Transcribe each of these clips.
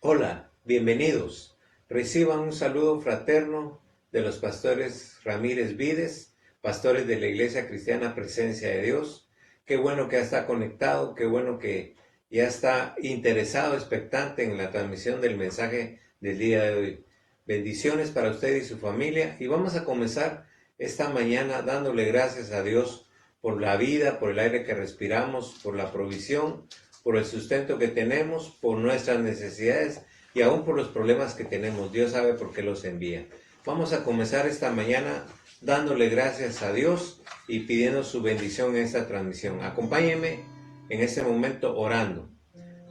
Hola, bienvenidos. Reciban un saludo fraterno de los pastores Ramírez Vides, pastores de la Iglesia Cristiana Presencia de Dios. Qué bueno que ya está conectado, qué bueno que ya está interesado, expectante en la transmisión del mensaje del día de hoy. Bendiciones para usted y su familia, y vamos a comenzar esta mañana dándole gracias a Dios por la vida, por el aire que respiramos, por la provisión, por el sustento que tenemos, por nuestras necesidades y aún por los problemas que tenemos. Dios sabe por qué los envía. Vamos a comenzar esta mañana dándole gracias a Dios y pidiendo su bendición en esta transmisión. Acompáñenme en este momento orando.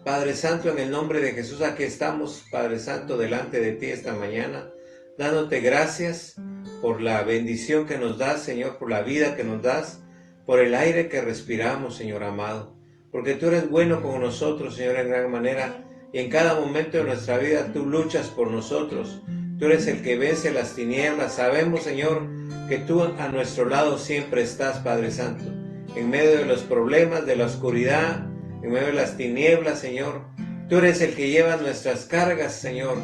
Padre Santo, en el nombre de Jesús, aquí estamos, Padre Santo, delante de ti esta mañana, dándote gracias por la bendición que nos das, Señor, por la vida que nos das, por el aire que respiramos, Señor amado. Porque tú eres bueno con nosotros, Señor, en gran manera, y en cada momento de nuestra vida tú luchas por nosotros. Tú eres el que vence las tinieblas. Sabemos, Señor, que tú a nuestro lado siempre estás, Padre Santo. En medio de los problemas, de la oscuridad, en medio de las tinieblas, Señor. Tú eres el que lleva nuestras cargas, Señor.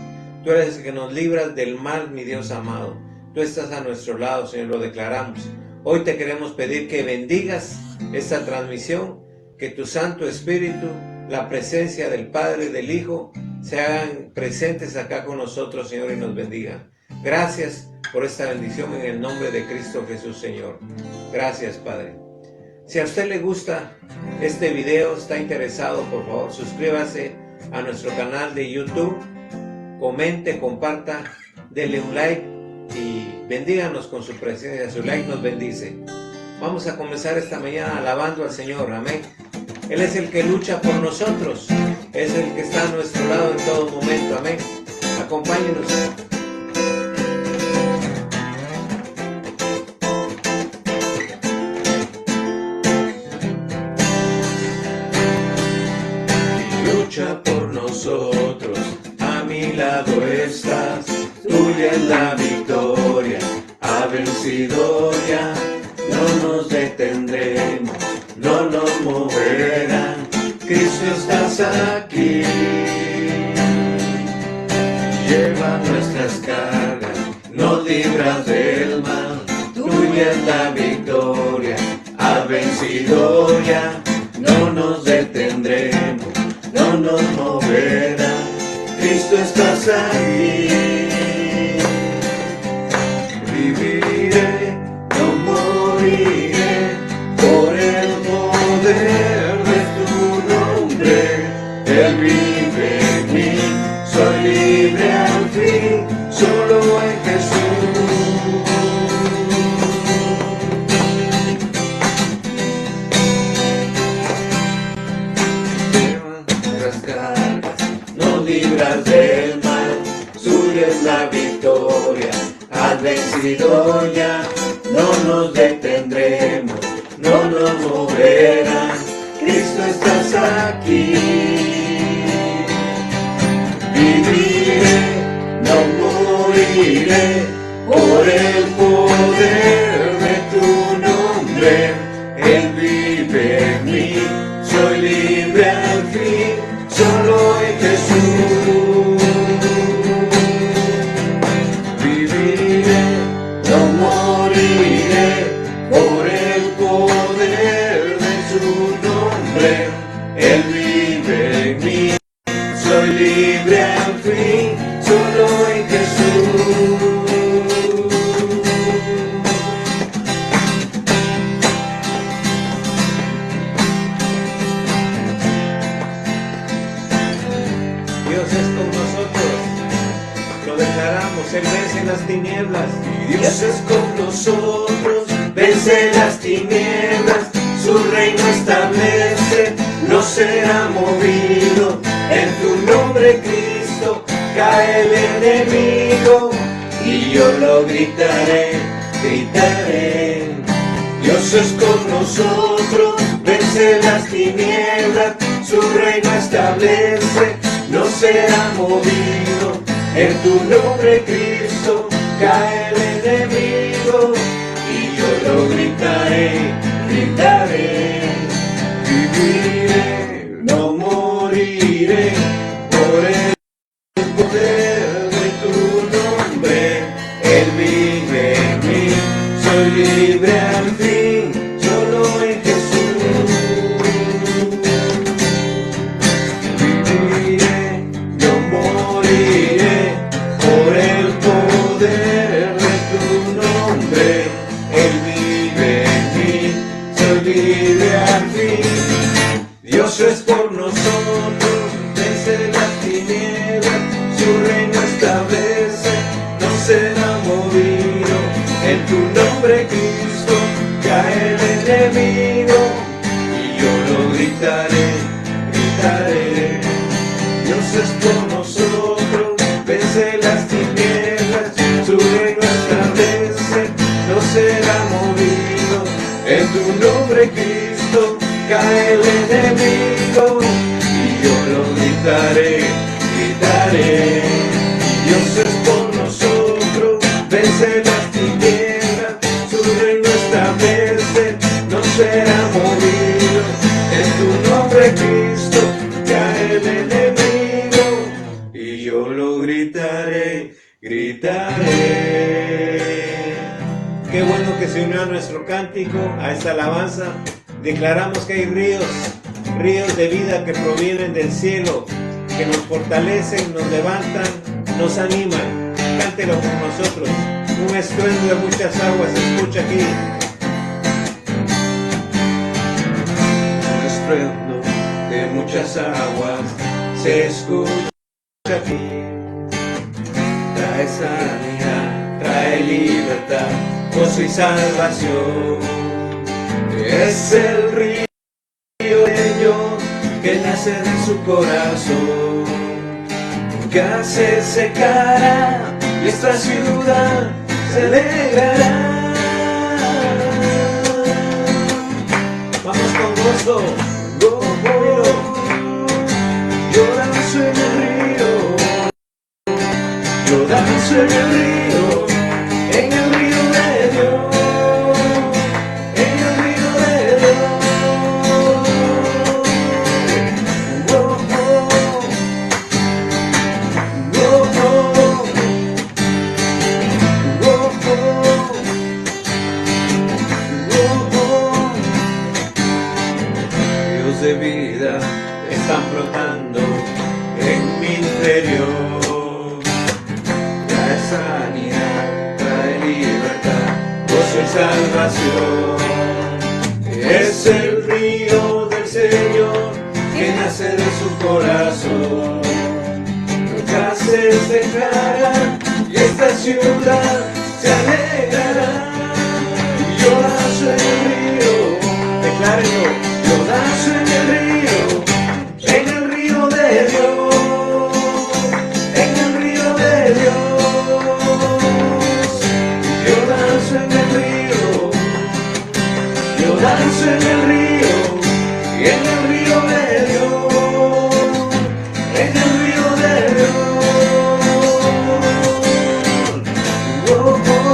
Tú eres el que nos libras del mal, mi Dios amado. Tú estás a nuestro lado, Señor, lo declaramos. Hoy te queremos pedir que bendigas esta transmisión, que tu Santo Espíritu, la presencia del Padre y del Hijo, se hagan presentes acá con nosotros, Señor, y nos bendigan. Gracias por esta bendición en el nombre de Cristo Jesús, Señor. Gracias, Padre. Si a usted le gusta este video, está interesado, por favor, suscríbase a nuestro canal de YouTube, comente, comparta, dele un like y bendíganos con su presencia. Su like nos bendice. Vamos a comenzar esta mañana alabando al Señor. Amén. Él es el que lucha por nosotros. Es el que está a nuestro lado en todo momento. Amén. Acompáñenos. Lucha por nosotros. A mi lado estás. Tuya es la victoria. Ha vencido ya. No nos detendremos, no nos moverán. Cristo, estás aquí. Lleva nuestras cargas, nos libras del mal. Tuya es la victoria, ha vencido ya. No nos detendremos, no nos moverán. Cristo, estás aquí. Viviré, no moriré, por el poder de tu nombre. Él vive en mí, soy libre al fin, solo en Jesús. Lleva nuestras cargas, nos libras del mal, suya es la victoria. Has vencido ya, no nos detendremos, no nos moverán. Cristo, estás aquí. Viviré, no moriré, por el poder de tu nombre. Él vive en mí, soy libre al fin, solo en Jesús. No moriré por el poder de su nombre. Él vive en mí, soy libre al fin, solo en Jesús. Dios es con nosotros, lo declaramos, Él vence las tinieblas. Dios es con nosotros, vence las tinieblas, su reino establece, no será movido. En tu nombre, Cristo, cae el enemigo, y yo lo gritaré, gritaré. Dios es con nosotros, vence las tinieblas, su reino establece, no será movido. En tu nombre, Cristo, cae el enemigo, y yo lo gritaré, gritaré. Viviré, no moriré, por él. es por nosotros, vence las tinieblas, su reino establece, no será movido. En tu nombre, Cristo, cae el enemigo, y yo lo gritaré, gritaré. Dios es por nosotros, vence las tinieblas, su reino establece, no será movido. En tu nombre, Cristo, cae el enemigo, y yo lo gritaré, gritaré. Qué bueno que se unió a nuestro cántico, a esta alabanza. Declaramos que hay ríos, ríos de vida que provienen del cielo, que nos fortalecen, nos levantan, nos animan. Cántelo con nosotros. Un estruendo de muchas aguas se escucha aquí. Un estruendo de muchas aguas se escucha aquí. Trae sanidad, trae libertad, gozo y salvación. Es el río de Dios que nace de su corazón. Nunca se secará y esta ciudad se alegrará. Vamos con gozo, gozo. Yo danzo en el río, yo danzo en el río, en el río de Dios. De vida están brotando en mi interior. Trae sanidad, trae libertad, gozo y salvación. Es el río del Señor que nace de su corazón. Nunca se secará y esta ciudad se alegrará. Yo nazo en el río, declárenlo. Yo nazo en el río de Dios, en el río de Dios. Yo danzo en el río, yo danzo en el río, y en el río de Dios, en el río de Dios. Oh, oh.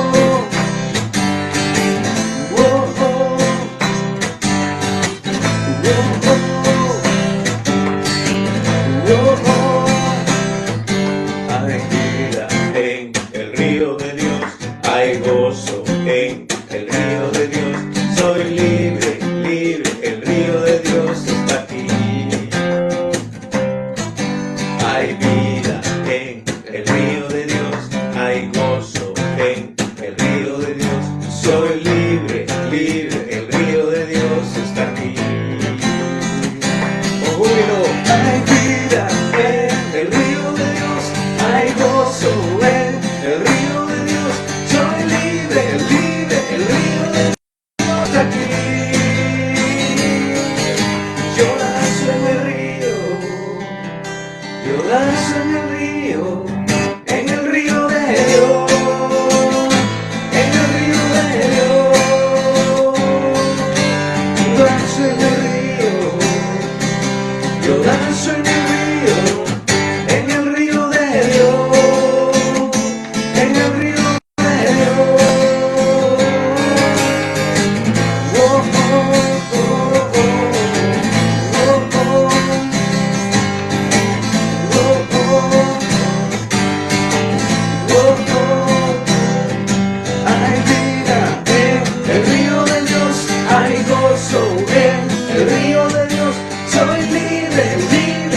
Hay vida en el río de Dios, hay gozo en el río de Dios. Soy libre, libre, el río de Dios está aquí. Hay vida en el río de Dios, hay gozo en el río de Dios. Soy libre, libre, el río de Dios está aquí. Con júbilo. Hay vida en el río de Dios, hay gozo en el río de Dios. Soy libre, libre, el río de Dios está aquí. Yo danzo en el río, yo danzo en el río, en el río de Dios, en el río de Dios. Yo danzo en el río, yo danzo en el río, en el río de Dios, en el río de Dios. Oh, oh, oh, oh, oh, oh, oh, oh, oh. Hay vida en el río de Dios, hay gozo en el río de Dios. Soy libre, libre.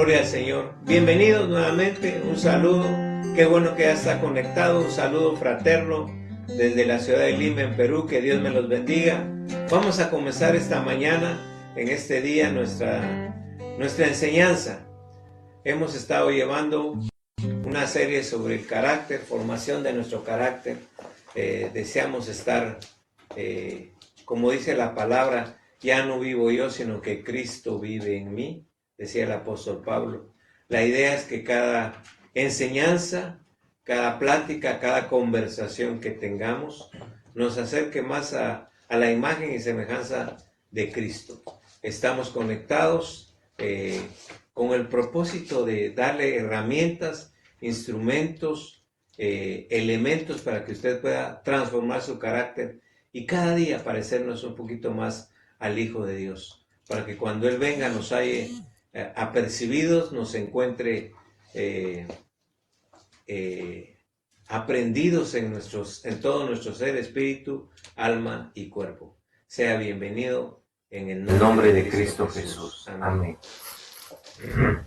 Gloria al Señor. Bienvenidos nuevamente, un saludo. Qué bueno que ya está conectado. Un saludo fraterno desde la ciudad de Lima, en Perú. Que Dios me los bendiga. Vamos a comenzar esta mañana, en este día, nuestra enseñanza. Hemos estado llevando una serie sobre el carácter, formación de nuestro carácter. Deseamos estar, como dice la palabra, ya no vivo yo, sino que Cristo vive en mí, decía el apóstol Pablo. La idea es que cada enseñanza, cada plática, cada conversación que tengamos, nos acerque más a la imagen y semejanza de Cristo. Estamos conectados con el propósito de darle herramientas, instrumentos, elementos para que usted pueda transformar su carácter y cada día parecernos un poquito más al Hijo de Dios, para que cuando Él venga nos haya apercibidos, nos encuentre aprendidos en todo nuestro ser, espíritu, alma y cuerpo. Sea bienvenido en el nombre de Cristo Jesús. Amén.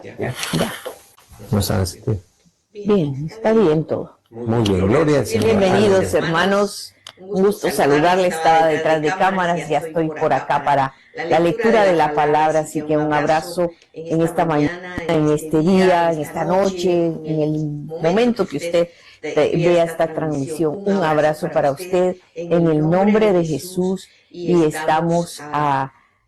Ya. ¿Cómo estás? Bien, está bien todo. Muy bien, gloria al Señor. Bienvenidos, hermanos. Un gusto saludarles. Estaba detrás de cámaras, ya estoy por acá para la lectura de la palabra. Así que un abrazo en esta mañana, en este día, en esta noche, en el momento que usted vea esta transmisión. Un abrazo para usted en el nombre de Jesús, y estamos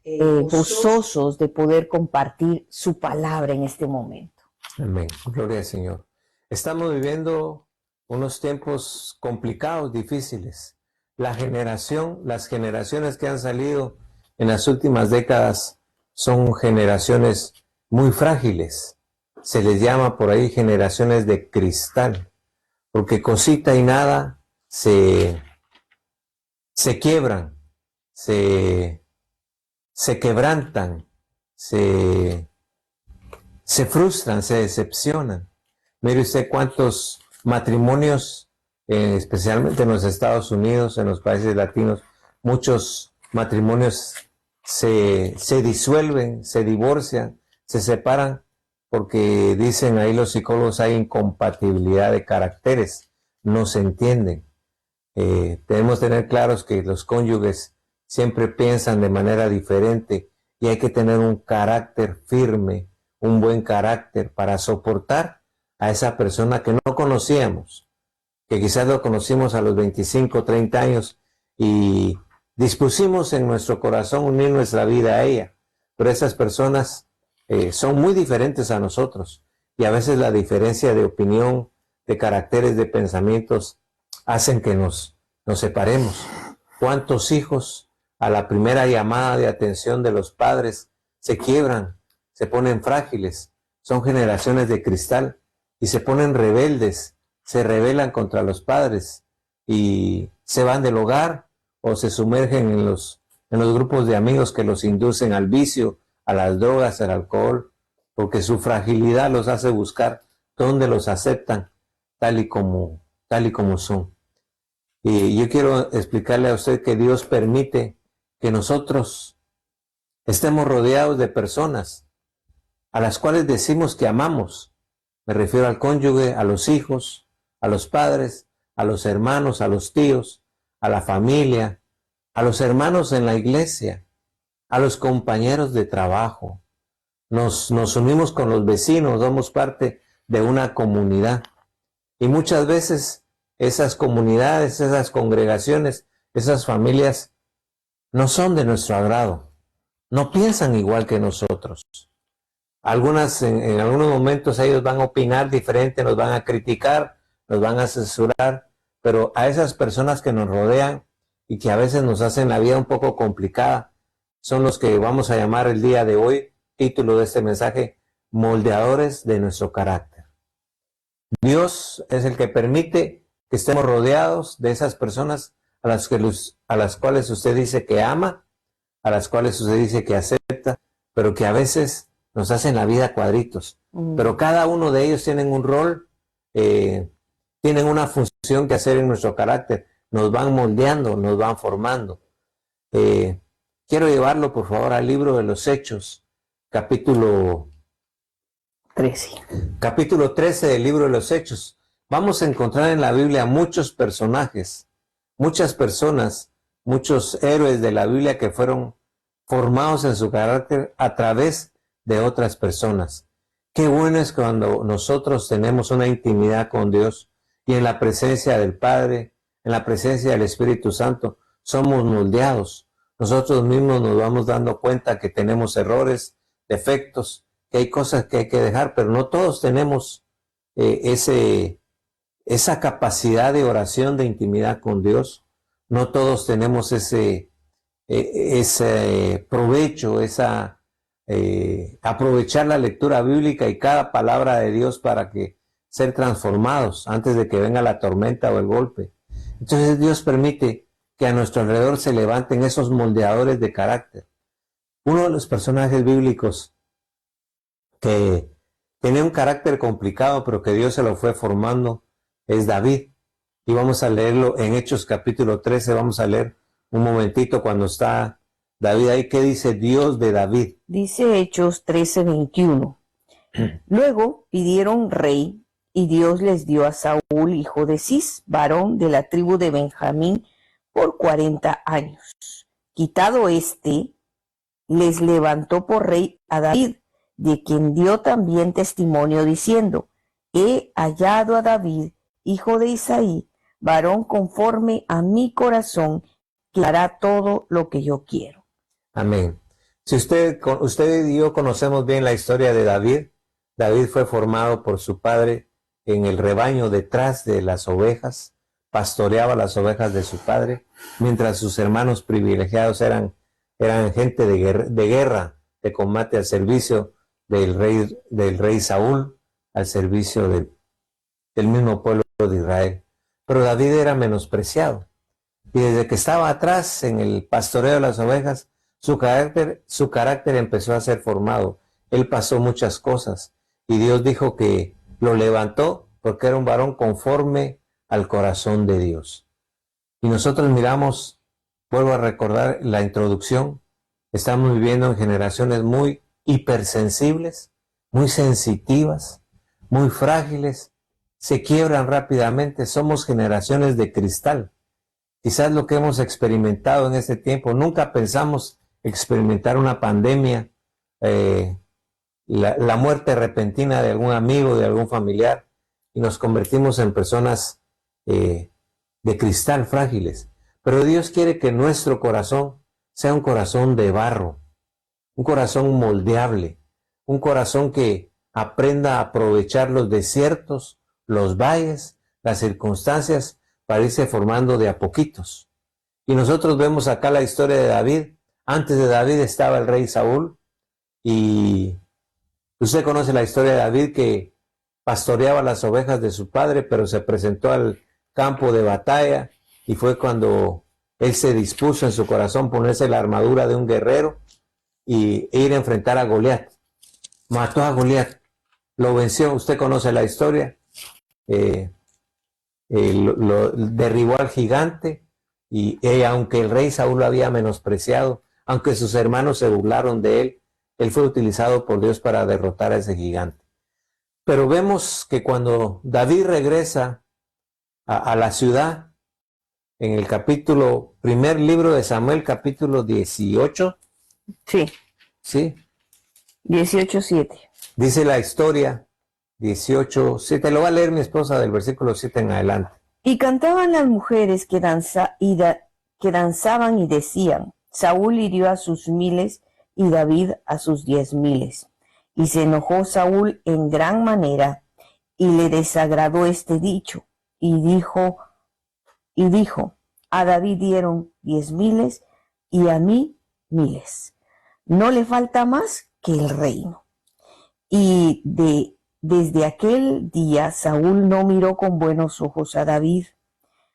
gozosos de poder compartir su palabra en este momento. Amén, gloria al Señor. Estamos viviendo unos tiempos complicados, difíciles. Las generaciones que han salido en las últimas décadas son generaciones muy frágiles. Se les llama por ahí generaciones de cristal, porque cosita y nada se quiebran, se quebrantan, se frustran, se decepcionan. Mire usted cuántos matrimonios, especialmente en los Estados Unidos, en los países latinos, muchos matrimonios se disuelven, se divorcian, se separan, porque dicen ahí los psicólogos hay incompatibilidad de caracteres, no se entienden. Debemos tener claros que los cónyuges siempre piensan de manera diferente y hay que tener un carácter firme, un buen carácter para soportar a esa persona que no conocíamos, que quizás lo conocimos a los 25, 30 años y dispusimos en nuestro corazón unir nuestra vida a ella, pero esas personas son muy diferentes a nosotros y a veces la diferencia de opinión, de caracteres, de pensamientos hacen que nos separemos. ¿Cuántos hijos a la primera llamada de atención de los padres se quiebran, se ponen frágiles? Son generaciones de cristal y se ponen rebeldes, se rebelan contra los padres y se van del hogar o se sumergen en los grupos de amigos que los inducen al vicio, a las drogas, al alcohol, porque su fragilidad los hace buscar donde los aceptan tal y como son. Y yo quiero explicarle a usted que Dios permite que nosotros estemos rodeados de personas a las cuales decimos que amamos. Me refiero al cónyuge, a los hijos, a los padres, a los hermanos, a los tíos, a la familia, a los hermanos en la iglesia, a los compañeros de trabajo. Nos unimos con los vecinos, somos parte de una comunidad. Y muchas veces esas comunidades, esas congregaciones, esas familias no son de nuestro agrado, no piensan igual que nosotros. En algunos momentos ellos van a opinar diferente, nos van a criticar, nos van a censurar, pero a esas personas que nos rodean y que a veces nos hacen la vida un poco complicada, son los que vamos a llamar el día de hoy, título de este mensaje, moldeadores de nuestro carácter. Dios es el que permite que estemos rodeados de esas personas a las cuales usted dice que ama, a las cuales usted dice que acepta, pero que a veces nos hacen la vida cuadritos. Pero cada uno de ellos tienen un rol, tienen una función que hacer en nuestro carácter. Nos van moldeando, nos van formando. Quiero llevarlo, por favor, al libro de los Hechos, capítulo 13. Capítulo 13 del libro de los Hechos. Vamos a encontrar en la Biblia muchos personajes, muchas personas, muchos héroes de la Biblia que fueron formados en su carácter a través de otras personas. Qué bueno es cuando nosotros tenemos una intimidad con Dios y en la presencia del Padre, en la presencia del Espíritu Santo, somos moldeados. Nosotros mismos nos vamos dando cuenta que tenemos errores, defectos, que hay cosas que hay que dejar, pero no todos tenemos esa capacidad de oración, de intimidad con Dios. No todos tenemos ese provecho, aprovechar la lectura bíblica y cada palabra de Dios para que ser transformados antes de que venga la tormenta o el golpe. Entonces Dios permite que a nuestro alrededor se levanten esos moldeadores de carácter. Uno de los personajes bíblicos que tenía un carácter complicado, pero que Dios se lo fue formando, es David. Y vamos a leerlo en Hechos capítulo 13, vamos a leer un momentito cuando está David ahí. ¿Qué dice Dios de David? Dice Hechos 13:21. Luego pidieron rey, y Dios les dio a Saúl, hijo de Cis, varón de la tribu de Benjamín, por 40 años. Quitado les levantó por rey a David, de quien dio también testimonio diciendo: he hallado a David, hijo de Isaí, varón conforme a mi corazón, que hará todo lo que yo quiero. Amén. Si usted y yo conocemos bien la historia de David, David fue formado por su padre en el rebaño detrás de las ovejas, pastoreaba las ovejas de su padre, mientras sus hermanos privilegiados eran gente de guerra, de combate al servicio del rey Saúl, al servicio del mismo pueblo de Israel. Pero David era menospreciado. Y desde que estaba atrás en el pastoreo de las ovejas, su carácter empezó a ser formado. Él pasó muchas cosas y Dios dijo que lo levantó porque era un varón conforme al corazón de Dios. Y nosotros miramos, vuelvo a recordar la introducción, estamos viviendo en generaciones muy hipersensibles, muy sensitivas, muy frágiles, se quiebran rápidamente, somos generaciones de cristal. Quizás lo que hemos experimentado en este tiempo, nunca pensamos experimentar una pandemia, la muerte repentina de algún amigo, de algún familiar, y nos convertimos en personas de cristal frágiles. Pero Dios quiere que nuestro corazón sea un corazón de barro, un corazón moldeable, un corazón que aprenda a aprovechar los desiertos, los valles, las circunstancias, para irse formando de a poquitos. Y nosotros vemos acá la historia de David. Antes de David estaba el rey Saúl, y usted conoce la historia de David, que pastoreaba las ovejas de su padre, pero se presentó al campo de batalla, y fue cuando él se dispuso en su corazón ponerse la armadura de un guerrero e ir a enfrentar a Goliat. Mató a Goliat, lo venció. Usted conoce la historia. Lo derribó al gigante, y aunque el rey Saúl lo había menospreciado, aunque sus hermanos se burlaron de él, él fue utilizado por Dios para derrotar a ese gigante. Pero vemos que cuando David regresa a la ciudad, en el primer libro de Samuel, capítulo 18. Sí. 18:7. Dice la historia, 18:7, lo va a leer mi esposa del versículo 7 en adelante. Y cantaban las mujeres que danzaban y decían: Saúl hirió a sus 1000 y David a sus 10,000. Y se enojó Saúl en gran manera, y le desagradó este dicho, y dijo, a David dieron 10,000 y a mí 1000. No le falta más que el reino. Y desde aquel día Saúl no miró con buenos ojos a David.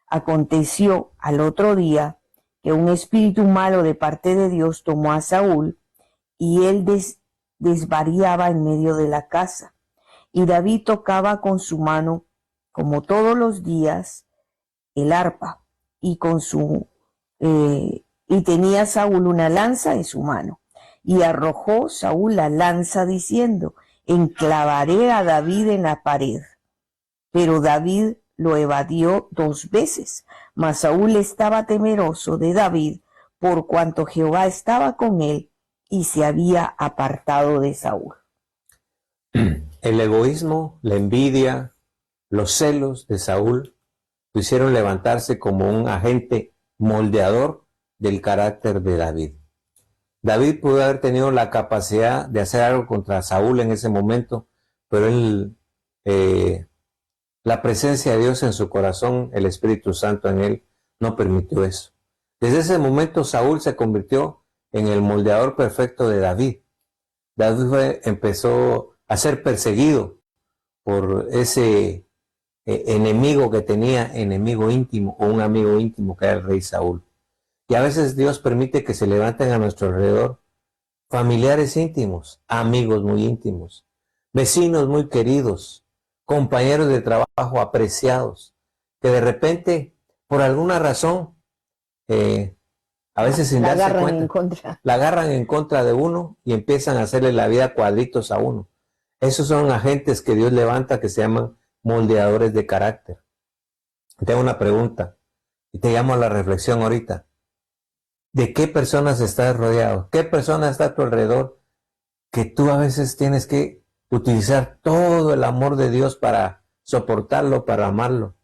Aconteció al otro día que un espíritu malo de parte de Dios tomó a Saúl, y él desvariaba en medio de la casa. Y David tocaba con su mano, como todos los días, el arpa, y tenía Saúl una lanza en su mano. Y arrojó Saúl la lanza diciendo: enclavaré a David en la pared. Pero David lo evadió 2 veces, mas Saúl estaba temeroso de David por cuanto Jehová estaba con él y se había apartado de Saúl. El egoísmo, la envidia, los celos de Saúl lo hicieron levantarse como un agente moldeador del carácter de David. David pudo haber tenido la capacidad de hacer algo contra Saúl en ese momento, pero la presencia de Dios en su corazón, el Espíritu Santo en él, no permitió eso. Desde ese momento Saúl se convirtió en el moldeador perfecto de David. David empezó a ser perseguido por ese enemigo que tenía, enemigo íntimo o un amigo íntimo que era el rey Saúl. Y a veces Dios permite que se levanten a nuestro alrededor familiares íntimos, amigos muy íntimos, vecinos muy queridos, compañeros de trabajo apreciados, que de repente, por alguna razón, a veces sin darse cuenta, la agarran en contra de uno y empiezan a hacerle la vida cuadritos a uno. Esos son agentes que Dios levanta que se llaman moldeadores de carácter. Tengo una pregunta y te llamo a la reflexión ahorita. ¿De qué personas estás rodeado? ¿Qué persona está a tu alrededor que tú a veces tienes que utilizar todo el amor de Dios para soportarlo, para amarlo?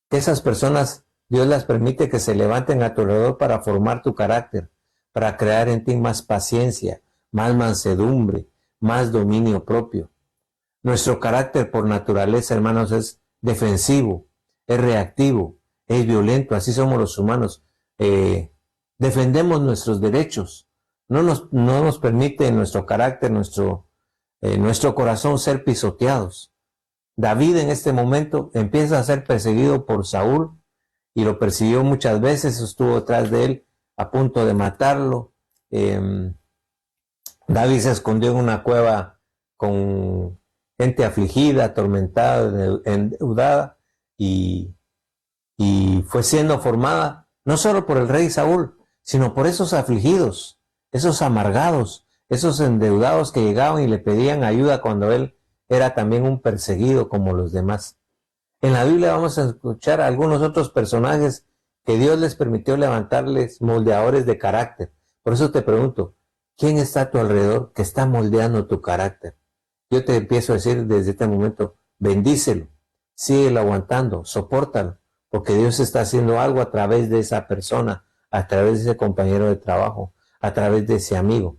Que esas personas Dios las permite que se levanten a tu alrededor para formar tu carácter, para crear en ti más paciencia, más mansedumbre, más dominio propio. Nuestro carácter por naturaleza, hermanos, es defensivo, es reactivo, es violento, así somos los humanos. Defendemos nuestros derechos, no nos permite nuestro carácter, nuestro corazón ser pisoteados. David en este momento empieza a ser perseguido por Saúl y lo persiguió muchas veces, estuvo detrás de él a punto de matarlo. David se escondió en una cueva con gente afligida, atormentada, endeudada y fue siendo formada no solo por el rey Saúl, sino por esos afligidos, esos amargados, esos endeudados que llegaban y le pedían ayuda cuando él era también un perseguido como los demás. En la Biblia vamos a escuchar a algunos otros personajes que Dios les permitió levantarles moldeadores de carácter. Por eso te pregunto, ¿quién está a tu alrededor que está moldeando tu carácter? Yo te empiezo a decir desde este momento, bendícelo, síguelo aguantando, sopórtalo, porque Dios está haciendo algo a través de esa persona, a través de ese compañero de trabajo, a través de ese amigo.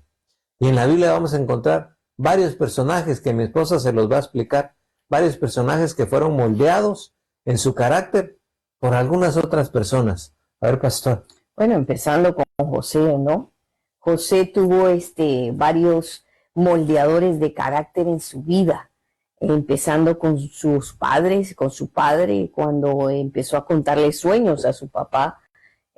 Y en la Biblia vamos a encontrar varios personajes que mi esposa se los va a explicar, varios personajes que fueron moldeados en su carácter por algunas otras personas. A ver, pastor. Bueno, empezando con José, ¿no? José tuvo varios moldeadores de carácter en su vida, empezando con sus padres, con su padre, cuando empezó a contarle sueños a su papá,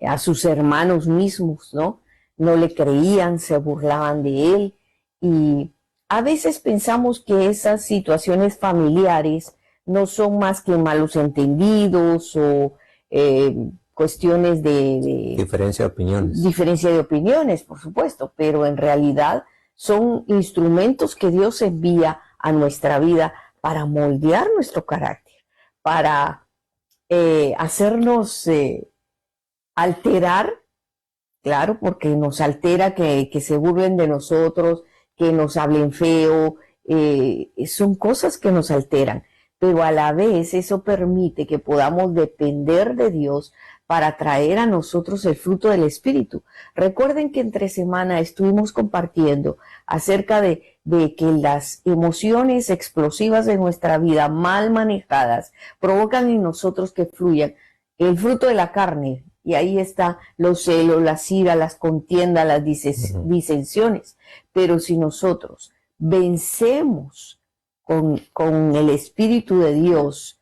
a sus hermanos mismos, ¿no? No le creían, se burlaban de él y a veces pensamos que esas situaciones familiares no son más que malos entendidos o cuestiones de diferencia de opiniones. Diferencia de opiniones, por supuesto, pero en realidad son instrumentos que Dios envía a nuestra vida para moldear nuestro carácter, para hacernos alterar, claro, porque nos altera que se burlen de nosotros, que nos hablen feo, son cosas que nos alteran, pero a la vez eso permite que podamos depender de Dios para traer a nosotros el fruto del Espíritu. Recuerden que entre semana estuvimos compartiendo acerca de que las emociones explosivas de nuestra vida, mal manejadas, provocan en nosotros que fluyan el fruto de la carne, y ahí está los celos, las iras, las contiendas, las disensiones. Pero si nosotros vencemos con el Espíritu de Dios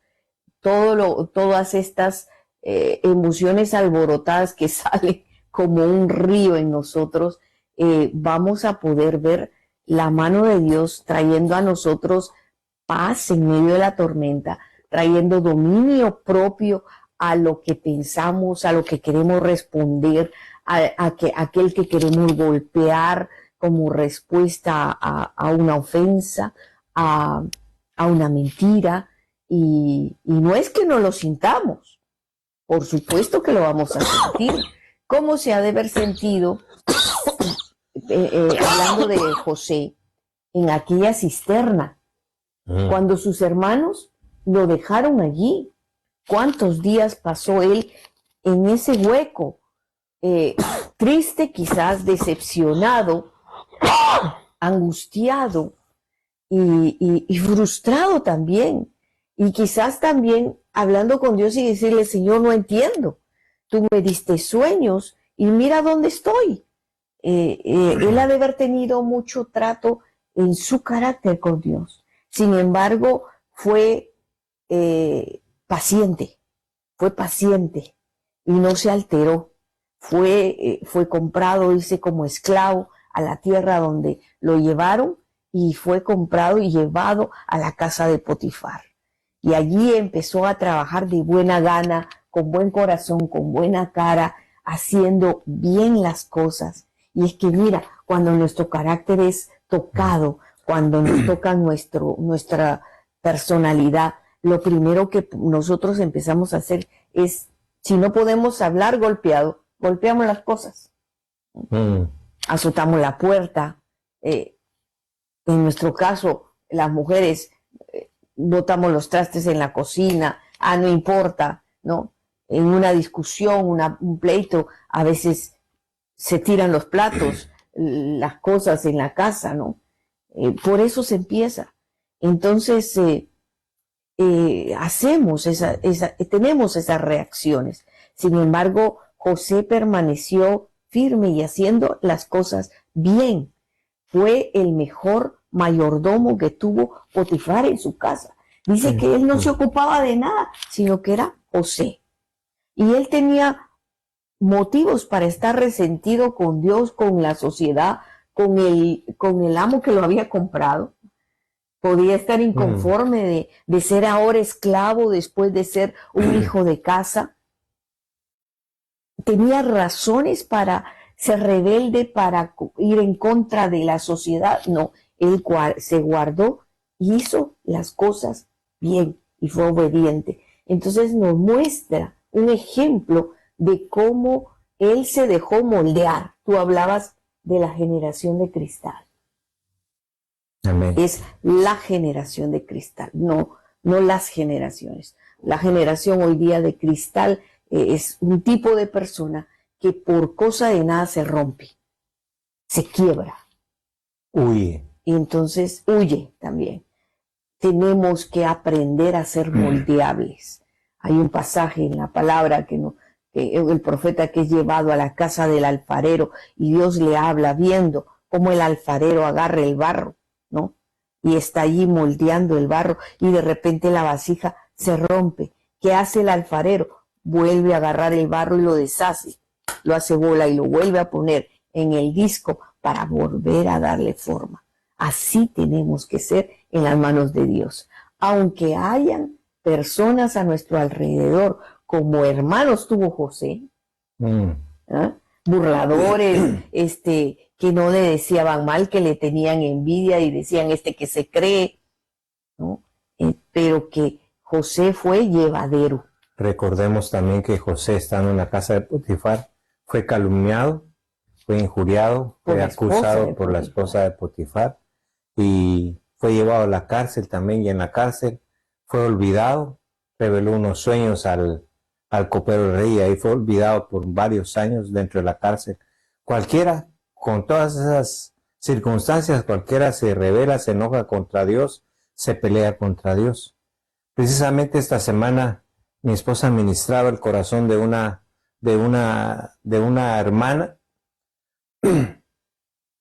todas estas emociones alborotadas que salen como un río en nosotros, vamos a poder ver la mano de Dios trayendo a nosotros paz en medio de la tormenta, trayendo dominio propio a lo que pensamos, a lo que queremos responder, aquel que queremos golpear como respuesta a una ofensa, a una mentira, y no es que no lo sintamos, por supuesto que lo vamos a sentir. ¿Cómo se ha de haber sentido, hablando de José, en aquella cisterna, cuando sus hermanos lo dejaron allí? ¿Cuántos días pasó él en ese hueco? Triste, quizás decepcionado, angustiado y frustrado también. Y quizás también hablando con Dios y decirle: Señor, no entiendo. Tú me diste sueños y mira dónde estoy. Él ha de haber tenido mucho trato en su carácter con Dios. Sin embargo, fue paciente y no se alteró. Fue comprado, dice, como esclavo a la tierra donde lo llevaron, y fue comprado y llevado a la casa de Potifar. Y allí empezó a trabajar de buena gana, con buen corazón, con buena cara, haciendo bien las cosas. Y es que mira, cuando nuestro carácter es tocado, cuando nos toca nuestra personalidad, lo primero que nosotros empezamos a hacer es, si no podemos hablar golpeado, golpeamos las cosas. Azotamos la puerta. En nuestro caso, las mujeres botamos los trastes en la cocina. No importa, ¿no? En una discusión, un pleito, a veces se tiran los platos, las cosas en la casa, ¿no? Por eso se empieza. Entonces, tenemos esas reacciones. Sin embargo, José permaneció firme y haciendo las cosas bien. Fue el mejor mayordomo que tuvo Potifar en su casa. Dice que él no se ocupaba de nada, sino que era José. Y él tenía motivos para estar resentido con Dios, con la sociedad, con el amo que lo había comprado. Podía estar inconforme de ser ahora esclavo después de ser un hijo de casa. Tenía razones para ser rebelde, para ir en contra de la sociedad. No, él se guardó y hizo las cosas bien y fue obediente. Entonces nos muestra un ejemplo de cómo él se dejó moldear. Tú hablabas de la generación de cristal. Amén. Es la generación de cristal, no las generaciones. La generación hoy día de cristal es un tipo de persona que por cosa de nada se rompe, se quiebra. Huye. Y entonces huye también. Tenemos que aprender a ser moldeables. Hay un pasaje en la palabra que el profeta que es llevado a la casa del alfarero y Dios le habla viendo cómo el alfarero agarra el barro, ¿no? Y está allí moldeando el barro y de repente la vasija se rompe. ¿Qué hace el alfarero? Vuelve a agarrar el barro y lo deshace, lo hace bola y lo vuelve a poner en el disco para volver a darle forma. Así tenemos que ser en las manos de Dios. Aunque hayan personas a nuestro alrededor, como hermanos tuvo José, burladores, que no le deseaban mal, que le tenían envidia y decían que se cree, ¿no? Pero que José fue llevadero. Recordemos también que José, estando en la casa de Potifar, fue calumniado, fue injuriado, fue acusado por la esposa de Potifar y fue llevado a la cárcel también, y en la cárcel fue olvidado, reveló unos sueños al copero del rey y ahí fue olvidado por varios años dentro de la cárcel. Cualquiera, con todas esas circunstancias, cualquiera se revela, se enoja contra Dios, se pelea contra Dios. Precisamente esta semana mi esposa ministraba el corazón de una hermana,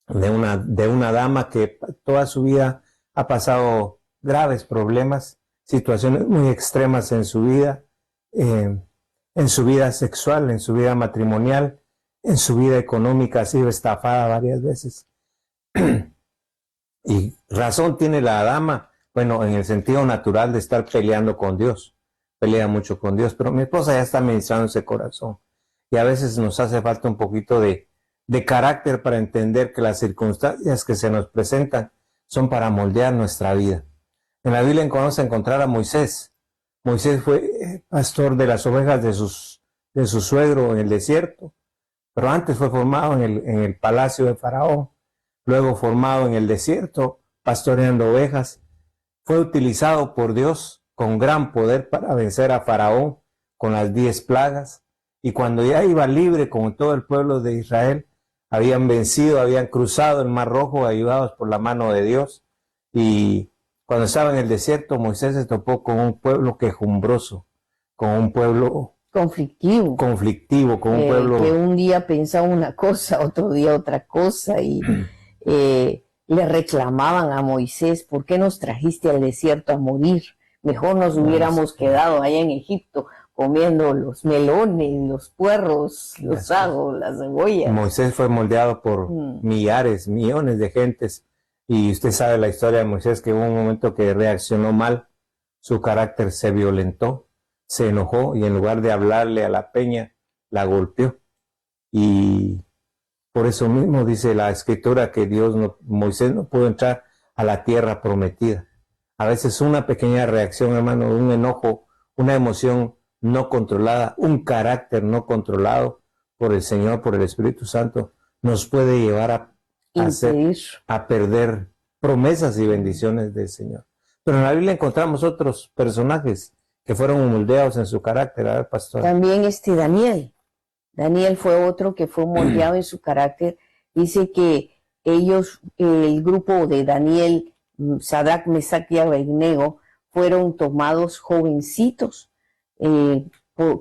de una dama que toda su vida ha pasado graves problemas, situaciones muy extremas en su vida sexual, en su vida matrimonial, en su vida económica. Ha sido estafada varias veces. Y razón tiene la dama, bueno, en el sentido natural de estar peleando con Dios. Pelea mucho con Dios, pero mi esposa ya está ministrando ese corazón. Y a veces nos hace falta un poquito de carácter para entender que las circunstancias que se nos presentan son para moldear nuestra vida. En la Biblia vamos a encontrar a Moisés. Moisés fue pastor de las ovejas de su suegro en el desierto, pero antes fue formado en el palacio de Faraón, luego formado en el desierto, pastoreando ovejas. Fue utilizado por Dios con gran poder para vencer a Faraón con las 10 plagas, y cuando ya iba libre con todo el pueblo de Israel, habían vencido, habían cruzado el Mar Rojo ayudados por la mano de Dios, y cuando estaba en el desierto, Moisés se topó con un pueblo quejumbroso, con un pueblo conflictivo, con un pueblo que un día pensaba una cosa, otro día otra cosa, y le reclamaban a Moisés: ¿por qué nos trajiste al desierto a morir? Mejor nos hubiéramos quedado allá en Egipto comiendo los melones, los puerros, los ajos, las cebollas. Moisés fue moldeado por millares, millones de gentes, y usted sabe la historia de Moisés, que hubo un momento que reaccionó mal, su carácter se violentó, se enojó, y en lugar de hablarle a la peña, la golpeó. Y por eso mismo dice la Escritura que Moisés no pudo entrar a la tierra prometida. A veces una pequeña reacción, hermano, un enojo, una emoción no controlada, un carácter no controlado por el Señor, por el Espíritu Santo, nos puede llevar a perder promesas y bendiciones del Señor. Pero en la Biblia encontramos otros personajes que fueron moldeados en su carácter. A ver, pastor. También Daniel. Daniel fue otro que fue moldeado en su carácter. Dice que ellos, el grupo de Daniel, Sadrach, Mesach y Abednego, fueron tomados jovencitos,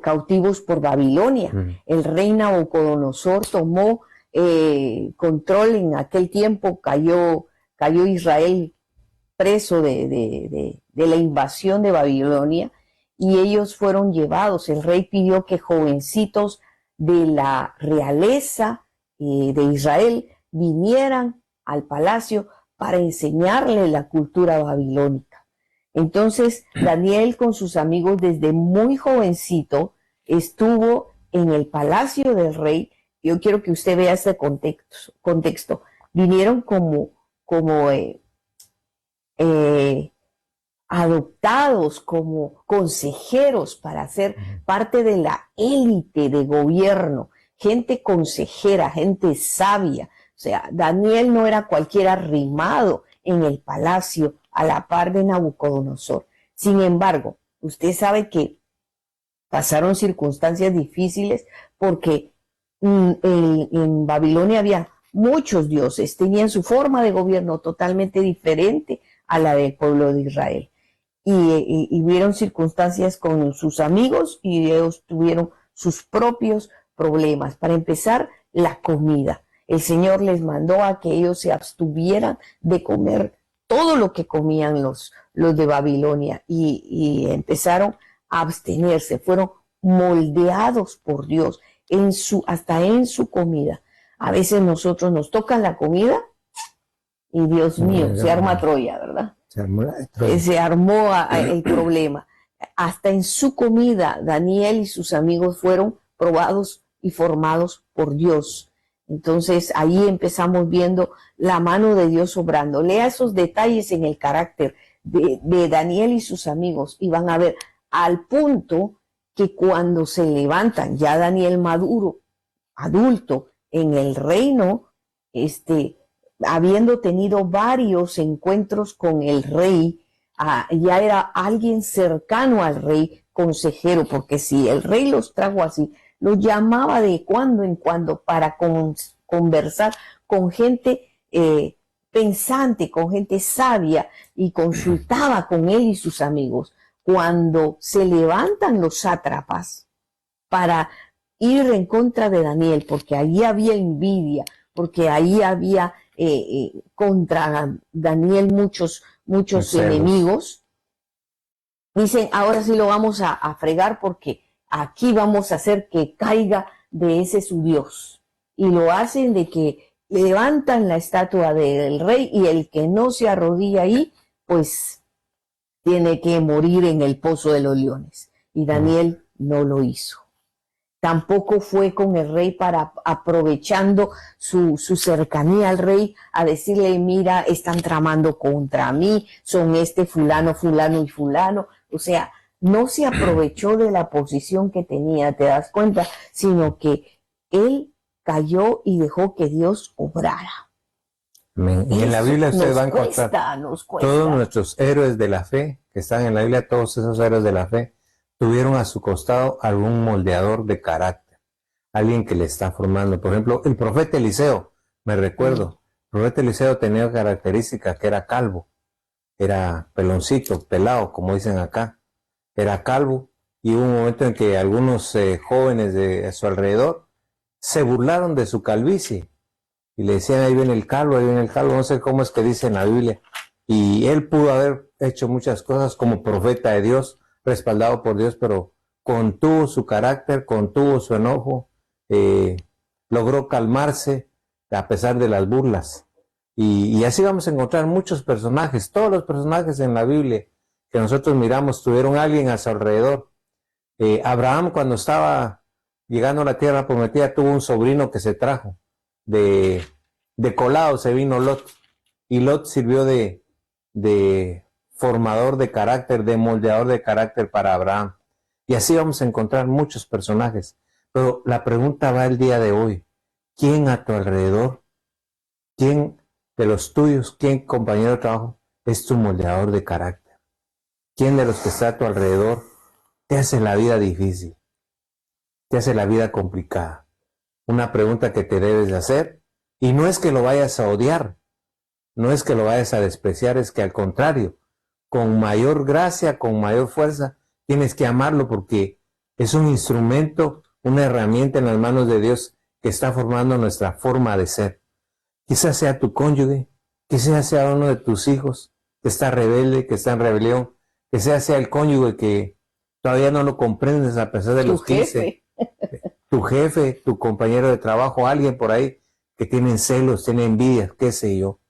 cautivos por Babilonia. El rey Nabucodonosor tomó control. En aquel tiempo cayó Israel preso de la invasión de Babilonia, y ellos fueron llevados. El rey pidió que jovencitos de la realeza de Israel vinieran al palacio para enseñarle la cultura babilónica. Entonces Daniel, con sus amigos, desde muy jovencito estuvo en el palacio del rey. Yo quiero que usted vea este contexto. Vinieron como adoptados, como consejeros, para ser parte de la élite de gobierno, gente consejera, gente sabia. O sea, Daniel no era cualquier arrimado en el palacio a la par de Nabucodonosor. Sin embargo, usted sabe que pasaron circunstancias difíciles, porque en Babilonia había muchos dioses, tenían su forma de gobierno totalmente diferente a la del pueblo de Israel. Y vieron circunstancias con sus amigos, y ellos tuvieron sus propios problemas. Para empezar, la comida. El Señor les mandó a que ellos se abstuvieran de comer todo lo que comían los de Babilonia, y empezaron a abstenerse. Fueron moldeados por Dios hasta en su comida. A veces nosotros nos tocan la comida y, Dios mío, se arma Troya, ¿verdad? Se armó el problema. Hasta en su comida, Daniel y sus amigos fueron probados y formados por Dios. Entonces ahí empezamos viendo la mano de Dios obrando. Lea esos detalles en el carácter de Daniel y sus amigos, y van a ver, al punto que cuando se levantan, ya Daniel maduro, adulto, en el reino, habiendo tenido varios encuentros con el rey, ya era alguien cercano al rey, consejero, porque si el rey los trajo así, los llamaba de cuando en cuando para conversar con gente pensante, con gente sabia, y consultaba con él y sus amigos. Cuando se levantan los sátrapas para ir en contra de Daniel, porque ahí había envidia, porque ahí había contra Daniel muchos enemigos, dicen: ahora sí lo vamos a fregar, porque aquí vamos a hacer que caiga de ese su Dios. Y lo hacen de que levantan la estatua del rey, y el que no se arrodilla ahí, pues tiene que morir en el pozo de los leones. Y Daniel no lo hizo. tampoco fue con el rey para aprovechando su cercanía al rey a decirle, mira, están tramando contra mí, son fulano, fulano y fulano. O sea, no se aprovechó de la posición que tenía, ¿te das cuenta? Sino que él cayó y dejó que Dios obrara. Y en la Biblia usted va a encontrar todos nuestros héroes de la fe que están en la Biblia, todos esos héroes de la fe tuvieron a su costado algún moldeador de carácter, alguien que le está formando. Por ejemplo, el profeta Eliseo, me recuerdo, el profeta Eliseo tenía características que era calvo, era peloncito, pelado, como dicen acá, era calvo, y hubo un momento en que algunos jóvenes de a su alrededor se burlaron de su calvicie, y le decían, ahí viene el calvo, no sé cómo es que dice en la Biblia, y él pudo haber hecho muchas cosas como profeta de Dios, respaldado por Dios, pero contuvo su carácter, contuvo su enojo, logró calmarse a pesar de las burlas. Y así vamos a encontrar muchos personajes, todos los personajes en la Biblia que nosotros miramos tuvieron alguien a su alrededor. Abraham, cuando estaba llegando a la tierra prometida, tuvo un sobrino que se trajo, de colado se vino Lot, y Lot sirvió de formador de carácter, de moldeador de carácter para Abraham. Y así vamos a encontrar muchos personajes. Pero la pregunta va el día de hoy: ¿quién a tu alrededor, quién de los tuyos, quién compañero de trabajo es tu moldeador de carácter? ¿Quién de los que está a tu alrededor te hace la vida difícil, te hace la vida complicada? Una pregunta que te debes de hacer, y no es que lo vayas a odiar, no es que lo vayas a despreciar, es que al contrario, con mayor gracia, con mayor fuerza, tienes que amarlo porque es un instrumento, una herramienta en las manos de Dios que está formando nuestra forma de ser. Quizás sea tu cónyuge, quizás sea uno de tus hijos que está rebelde, que está en rebelión, quizás sea el cónyuge que todavía no lo comprendes a pesar de los 15. Tu jefe, tu compañero de trabajo, alguien por ahí que tiene celos, tiene envidia, qué sé yo.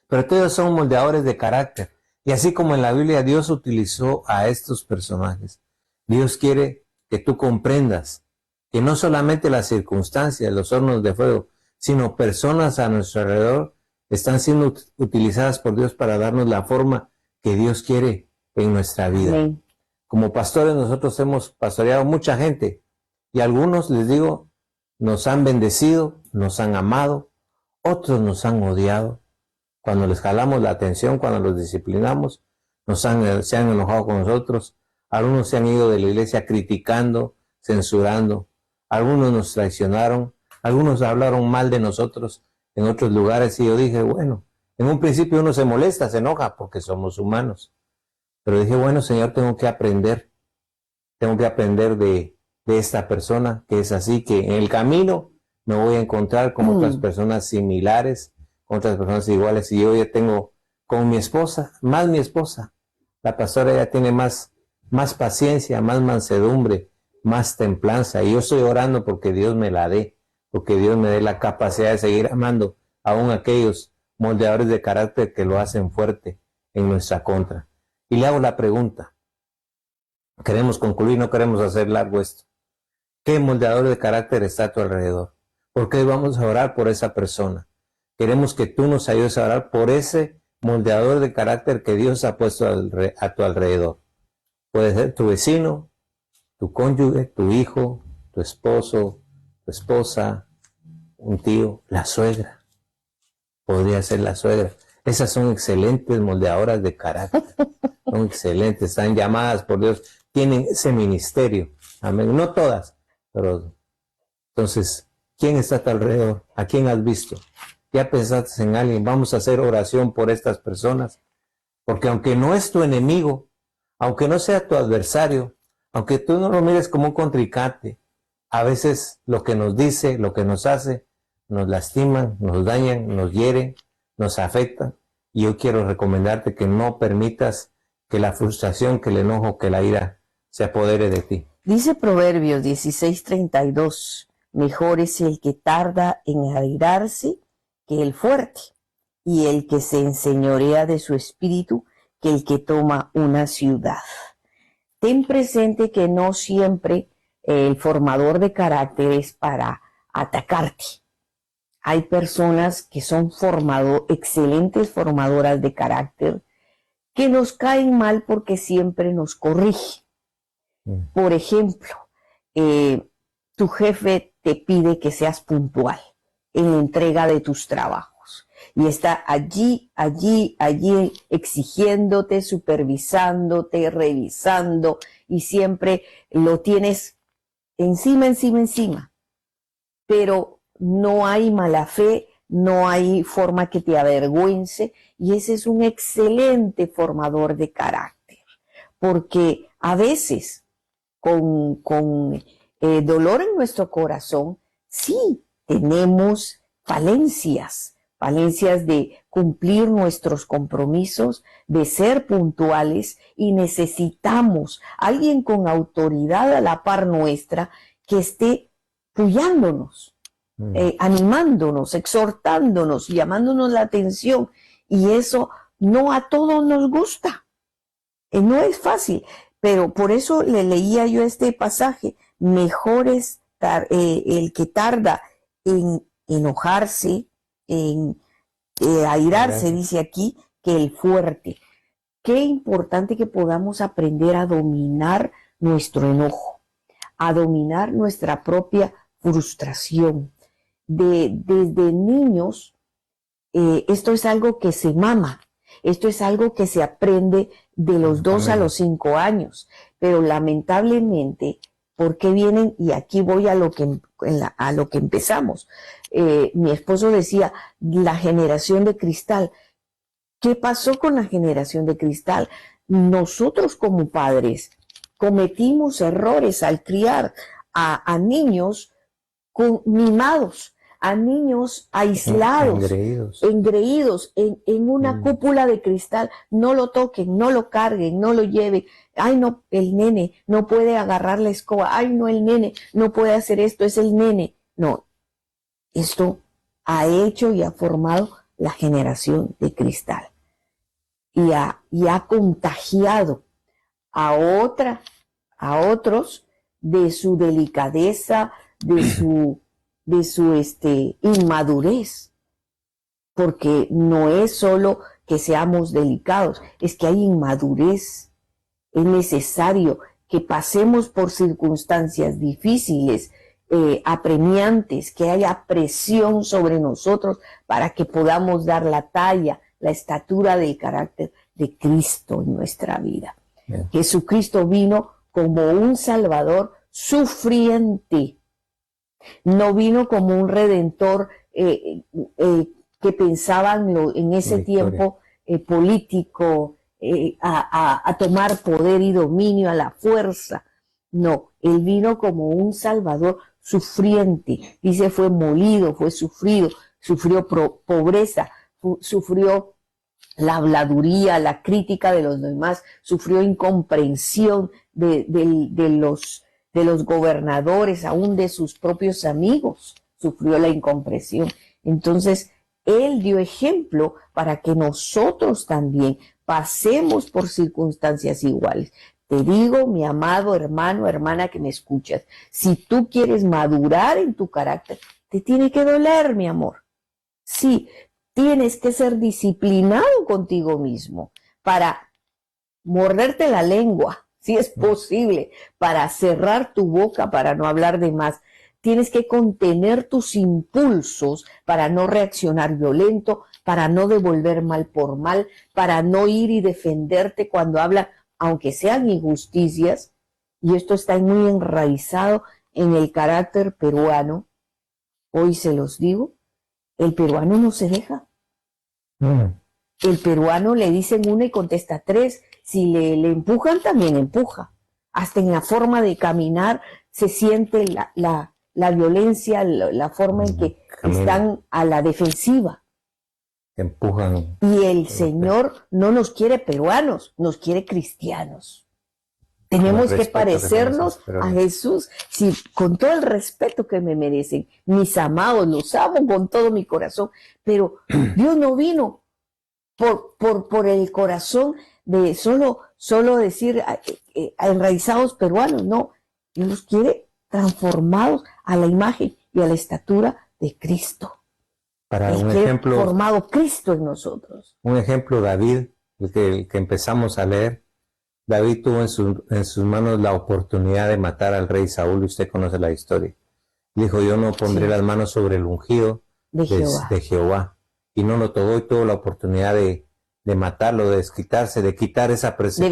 Pero todos son moldeadores de carácter. Y así como en la Biblia Dios utilizó a estos personajes, Dios quiere que tú comprendas que no solamente las circunstancias, los hornos de fuego, sino personas a nuestro alrededor están siendo utilizadas por Dios para darnos la forma que Dios quiere en nuestra vida. Amén. Como pastores nosotros hemos pastoreado mucha gente y algunos, les digo, nos han bendecido, nos han amado, otros nos han odiado. Cuando les jalamos la atención, cuando los disciplinamos, se han enojado con nosotros. Algunos se han ido de la iglesia criticando, censurando. Algunos nos traicionaron. Algunos hablaron mal de nosotros en otros lugares. Y yo dije, bueno, en un principio uno se molesta, se enoja porque somos humanos. Pero dije, bueno, Señor, tengo que aprender de esta persona que es así, que en el camino me voy a encontrar con otras personas similares, otras personas iguales, y yo ya tengo con mi esposa, más mi esposa, la pastora ya tiene más paciencia, más mansedumbre, más templanza, y yo estoy orando porque Dios me la dé, porque Dios me dé la capacidad de seguir amando aún aquellos moldeadores de carácter que lo hacen fuerte en nuestra contra. Y le hago la pregunta, queremos concluir, no queremos hacer largo esto. ¿Qué moldeador de carácter está a tu alrededor? Porque hoy vamos a orar por esa persona. Queremos que tú nos ayudes a orar por ese moldeador de carácter que Dios ha puesto a tu alrededor. Puede ser tu vecino, tu cónyuge, tu hijo, tu esposo, tu esposa, un tío, la suegra. Podría ser la suegra. Esas son excelentes moldeadoras de carácter. Son excelentes, están llamadas por Dios, tienen ese ministerio. Amén. No todas, pero entonces, ¿quién está a tu alrededor? ¿A quién has visto? ¿Ya pensaste en alguien? Vamos a hacer oración por estas personas, porque aunque no es tu enemigo, aunque no sea tu adversario, aunque tú no lo mires como un contrincante, a veces lo que nos dice, lo que nos hace, nos lastiman, nos dañan, nos hieren, nos afectan. Y yo quiero recomendarte que no permitas que la frustración, que el enojo, que la ira se apodere de ti. Dice Proverbios 16:32, mejor es el que tarda en airarse que el fuerte, y el que se enseñorea de su espíritu que el que toma una ciudad. Ten presente que no siempre el formador de carácter es para atacarte. Hay personas que son excelentes formadoras de carácter que nos caen mal porque siempre nos corrigen. Por ejemplo, tu jefe te pide que seas puntual en la entrega de tus trabajos y está allí exigiéndote, supervisándote, revisando y siempre lo tienes encima, pero no hay mala fe, no hay forma que te avergüence y ese es un excelente formador de carácter, porque a veces con dolor en nuestro corazón, sí tenemos falencias de cumplir nuestros compromisos, de ser puntuales y necesitamos alguien con autoridad a la par nuestra que esté apoyándonos, animándonos, exhortándonos, llamándonos la atención y eso no a todos nos gusta, no es fácil, pero por eso le leía yo este pasaje, mejor es el que tarda en enojarse, en airarse, dice aquí, que el fuerte. Qué importante que podamos aprender a dominar nuestro enojo, a dominar nuestra propia frustración. Desde niños, esto es algo que se mama, esto es algo que se aprende de los 2 a los 5 años, pero lamentablemente, ¿por qué vienen? Y aquí voy a lo que empezamos. Mi esposo decía, la generación de cristal. ¿Qué pasó con la generación de cristal? Nosotros como padres cometimos errores al criar a niños mimados, a niños aislados, engreídos en una cúpula de cristal. No lo toquen, no lo carguen, no lo lleven. Ay, no, el nene no puede agarrar la escoba. Ay, no, el nene no puede hacer esto, es el nene. No, esto ha hecho y ha formado la generación de cristal. Y ha contagiado a otros de su delicadeza, de su inmadurez, porque no es solo que seamos delicados, es que hay inmadurez. Es necesario que pasemos por circunstancias difíciles, apremiantes, que haya presión sobre nosotros para que podamos dar la talla, la estatura del carácter de Cristo en nuestra vida. Bien. Jesucristo vino como un Salvador sufriente. No vino como un redentor que pensaban en ese tiempo político, a tomar poder y dominio a la fuerza. No, él vino como un Salvador sufriente. Dice, fue molido, fue sufrido, sufrió pobreza, sufrió la habladuría, la crítica de los demás, sufrió incomprensión de los gobernadores, aún de sus propios amigos, sufrió la incomprensión. Entonces, él dio ejemplo para que nosotros también pasemos por circunstancias iguales. Te digo, mi amado hermano, hermana que me escuchas, si tú quieres madurar en tu carácter, te tiene que doler, mi amor. Sí, tienes que ser disciplinado contigo mismo para morderte la lengua, si es posible, para cerrar tu boca, para no hablar de más. Tienes que contener tus impulsos para no reaccionar violento, para no devolver mal por mal, para no ir y defenderte cuando hablan, aunque sean injusticias. Y esto está muy enraizado en el carácter peruano. Hoy se los digo, el peruano no se deja. El peruano le dicen una y contesta 3. Si le empujan, también empuja. Hasta en la forma de caminar se siente la violencia, la forma en que están a la defensiva. Empujan. Y el Señor no nos quiere peruanos, nos quiere cristianos. Tenemos que parecernos a Jesús, sí, con todo el respeto que me merecen. Mis amados, los amo con todo mi corazón, pero Dios no vino por el corazón de solo decir enraizados peruanos, no. Dios los quiere transformados a la imagen y a la estatura de Cristo. Para Es un que ejemplo, formado Cristo en nosotros. un ejemplo, David, el que empezamos a leer. David tuvo en sus manos la oportunidad de matar al rey Saúl, y usted conoce la historia. Dijo, yo no pondré las manos sobre el ungido de Jehová. Y no lo tocó, y tuvo la oportunidad de matarlo, de desquitarse, de quitar esa persecución.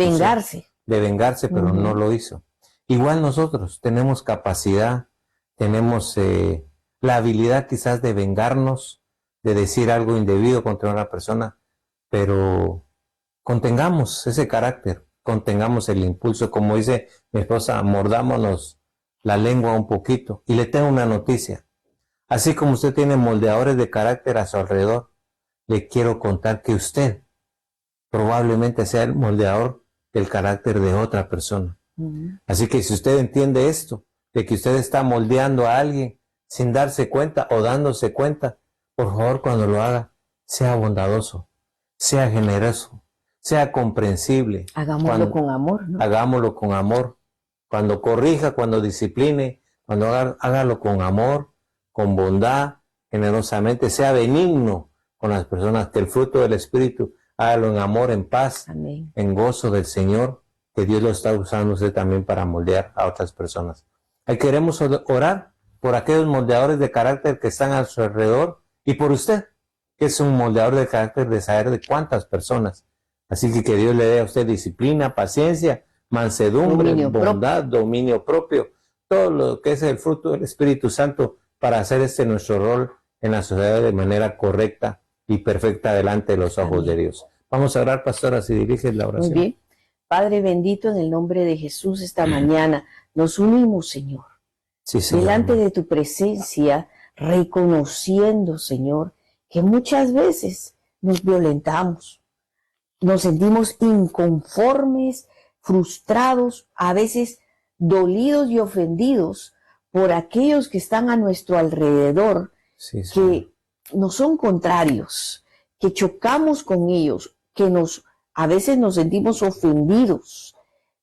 De vengarse, pero no lo hizo. Igual nosotros tenemos capacidad, tenemos la habilidad quizás de vengarnos, de decir algo indebido contra una persona, pero contengamos ese carácter, contengamos el impulso. Como dice mi esposa, mordámonos la lengua un poquito. Y le tengo una noticia. Así como usted tiene moldeadores de carácter a su alrededor, le quiero contar que usted probablemente sea el moldeador del carácter de otra persona. Así que si usted entiende esto, de que usted está moldeando a alguien sin darse cuenta o dándose cuenta, por favor, cuando lo haga, sea bondadoso, sea generoso, sea comprensible. Hagámoslo con amor, ¿no? Hagámoslo con amor. Cuando corrija, cuando discipline, cuando hágalo con amor, con bondad, generosamente, sea benigno con las personas, que el fruto del Espíritu hágalo en amor, en paz, Amén. En gozo del Señor, que Dios lo está usando usted también para moldear a otras personas. Ahí queremos orar por aquellos moldeadores de carácter que están a su alrededor y por usted, que es un moldeador de carácter de saber de cuántas personas. Así que Dios le dé a usted disciplina, paciencia, mansedumbre, bondad, dominio propio, todo lo que es el fruto del Espíritu Santo para hacer nuestro rol en la sociedad de manera correcta y perfecta delante de los ojos de Dios. Vamos a orar, pastora, si diriges la oración. Muy bien. Padre bendito, en el nombre de Jesús, esta mañana nos unimos, Señor, sí, Señor, delante de tu presencia, reconociendo, Señor, que muchas veces nos violentamos, nos sentimos inconformes, frustrados, a veces dolidos y ofendidos por aquellos que están a nuestro alrededor, que nos son contrarios, que chocamos con ellos, que a veces nos sentimos ofendidos,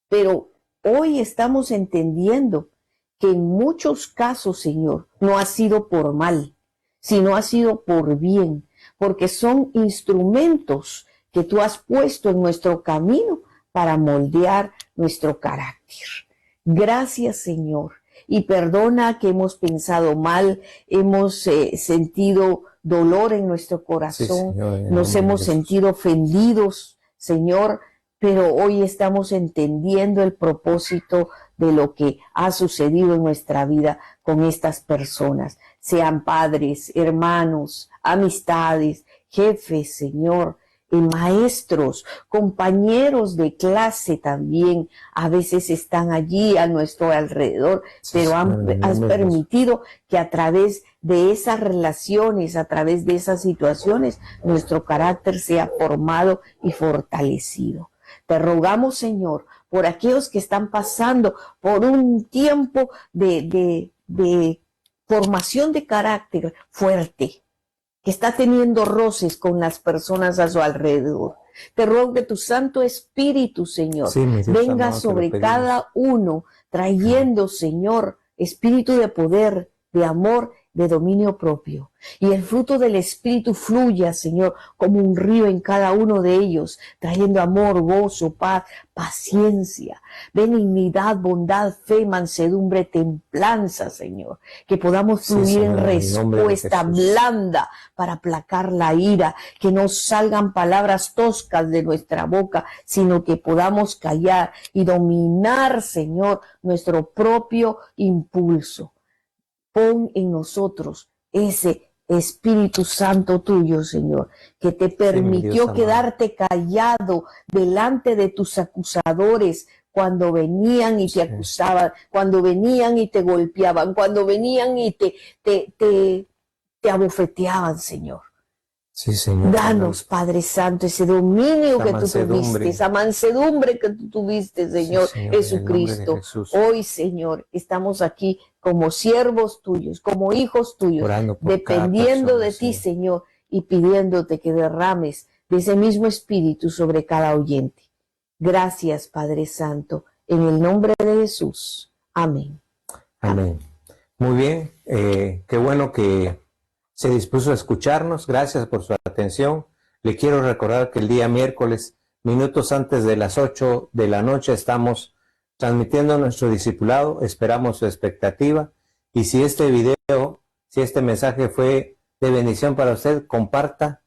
pero hoy estamos entendiendo que en muchos casos, Señor, no ha sido por mal, sino ha sido por bien, porque son instrumentos que tú has puesto en nuestro camino para moldear nuestro carácter. Gracias, Señor, y perdona que hemos pensado mal, hemos sentido dolor en nuestro corazón, Señor, nos hemos sentido ofendidos, Señor, pero hoy estamos entendiendo el propósito de lo que ha sucedido en nuestra vida con estas personas, sean padres, hermanos, amistades, jefes, Señor, maestros, compañeros de clase también, a veces están allí a nuestro alrededor, pero has permitido que a través de esas relaciones, a través de esas situaciones, nuestro carácter sea formado y fortalecido. Te rogamos, Señor, por aquellos que están pasando por un tiempo de formación de carácter fuerte, que está teniendo roces con las personas a su alrededor. Te ruego que tu Santo Espíritu, Señor, venga sobre cada uno, trayendo, Señor, espíritu de poder, de amor, de dominio propio. Y el fruto del Espíritu fluya, Señor, como un río en cada uno de ellos, trayendo amor, gozo, paz, paciencia, benignidad, bondad, fe, mansedumbre, templanza, Señor. Que podamos fluir en respuesta blanda para aplacar la ira, que no salgan palabras toscas de nuestra boca, sino que podamos callar y dominar, Señor, nuestro propio impulso. Pon en nosotros ese Espíritu Santo tuyo, Señor, que te permitió quedarte callado delante de tus acusadores cuando venían y te acusaban, cuando venían y te golpeaban, cuando venían y te abofeteaban, Señor. Sí, Señor. Danos, Padre Santo, ese dominio que tú tuviste, esa mansedumbre que tú tuviste, Señor, Jesucristo. Hoy, Señor, estamos aquí como siervos tuyos, como hijos tuyos, dependiendo de ti, Señor, y pidiéndote que derrames de ese mismo espíritu sobre cada oyente. Gracias, Padre Santo, en el nombre de Jesús. Amén. Amén. Muy bien, qué bueno que se dispuso a escucharnos. Gracias por su atención. Le quiero recordar que el día miércoles, minutos antes de las 8 de la noche, estamos transmitiendo nuestro discipulado. Esperamos su expectativa. Y si este video, si este mensaje fue de bendición para usted, comparta,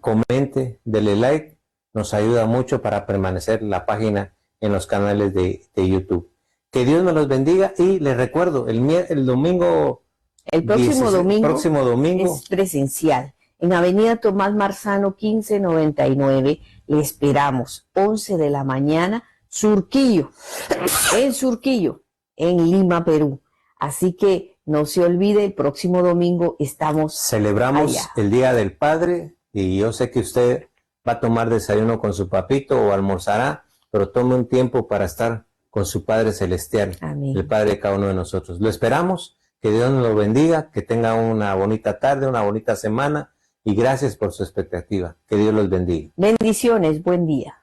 comente, dele like. Nos ayuda mucho para permanecer la página en los canales de YouTube. Que Dios nos los bendiga y les recuerdo, el domingo... El próximo domingo es presencial. En Avenida Tomás Marzano 1599 le esperamos, 11 de la mañana, Surquillo, en Lima, Perú. Así que no se olvide, el próximo domingo estamos Celebramos allá. el Día del Padre y yo sé que usted va a tomar desayuno con su papito o almorzará, pero tome un tiempo para estar con su Padre Celestial, Amén. el Padre de cada uno de nosotros. Lo esperamos, que Dios nos lo bendiga, que tenga una bonita tarde, una bonita semana y gracias por su expectativa. Que Dios los bendiga. Bendiciones, buen día.